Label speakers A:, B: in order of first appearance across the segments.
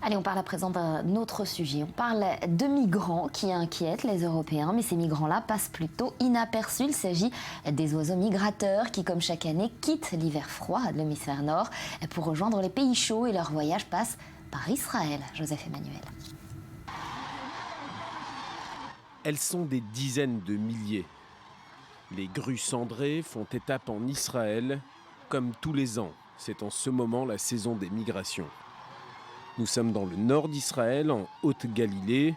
A: Allez, on parle à présent d'un autre sujet. On parle de migrants qui inquiètent les Européens, mais ces migrants-là passent plutôt inaperçus. Il s'agit des oiseaux migrateurs qui, comme chaque année, quittent l'hiver froid de l'hémisphère nord pour rejoindre les pays chauds et leur voyage passe par Israël. Joseph Emmanuel.
B: Elles sont des dizaines de milliers. Les grues cendrées font étape en Israël, comme tous les ans. C'est en ce moment la saison des migrations. Nous sommes dans le nord d'Israël, en Haute-Galilée.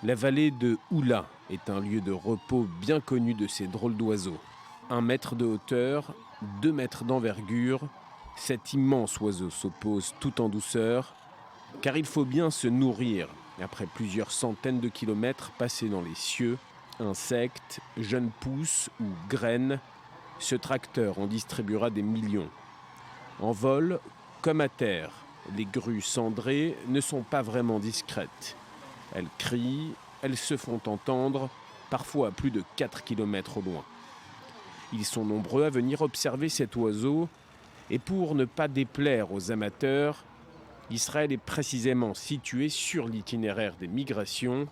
B: La vallée de Oula est un lieu de repos bien connu de ces drôles d'oiseaux. 1 mètre de hauteur, 2 mètres d'envergure, cet immense oiseau s'oppose tout en douceur, car il faut bien se nourrir. Après plusieurs centaines de kilomètres passés dans les cieux, insectes, jeunes pousses ou graines, ce tracteur en distribuera des millions. En vol, comme à terre, les grues cendrées ne sont pas vraiment discrètes. Elles crient, elles se font entendre, parfois à plus de 4 km au loin. Ils sont nombreux à venir observer cet oiseau, et pour ne pas déplaire aux amateurs, Israël est précisément situé sur l'itinéraire des migrations.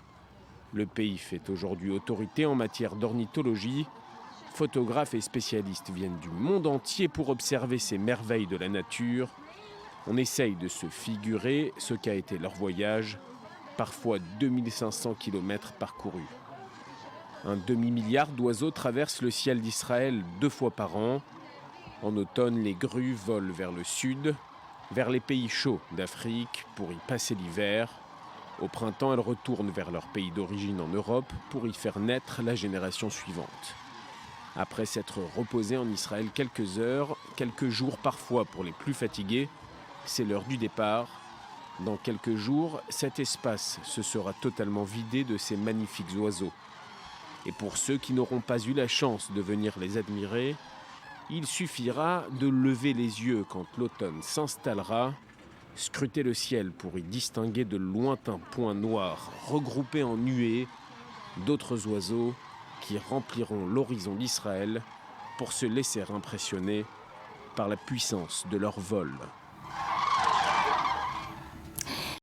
B: Le pays fait aujourd'hui autorité en matière d'ornithologie. Photographes et spécialistes viennent du monde entier pour observer ces merveilles de la nature. On essaye de se figurer ce qu'a été leur voyage, parfois 2500 km parcourus. Un demi-milliard d'oiseaux traversent le ciel d'Israël 2 fois par an. En automne, les grues volent vers le sud, vers les pays chauds d'Afrique pour y passer l'hiver. Au printemps, elles retournent vers leur pays d'origine en Europe pour y faire naître la génération suivante. Après s'être reposées en Israël quelques heures, quelques jours parfois pour les plus fatigués, c'est l'heure du départ. Dans quelques jours, cet espace se sera totalement vidé de ces magnifiques oiseaux. Et pour ceux qui n'auront pas eu la chance de venir les admirer, il suffira de lever les yeux quand l'automne s'installera, scruter le ciel pour y distinguer de lointains points noirs regroupés en nuées, d'autres oiseaux qui rempliront l'horizon d'Israël pour se laisser impressionner par la puissance de leur vol.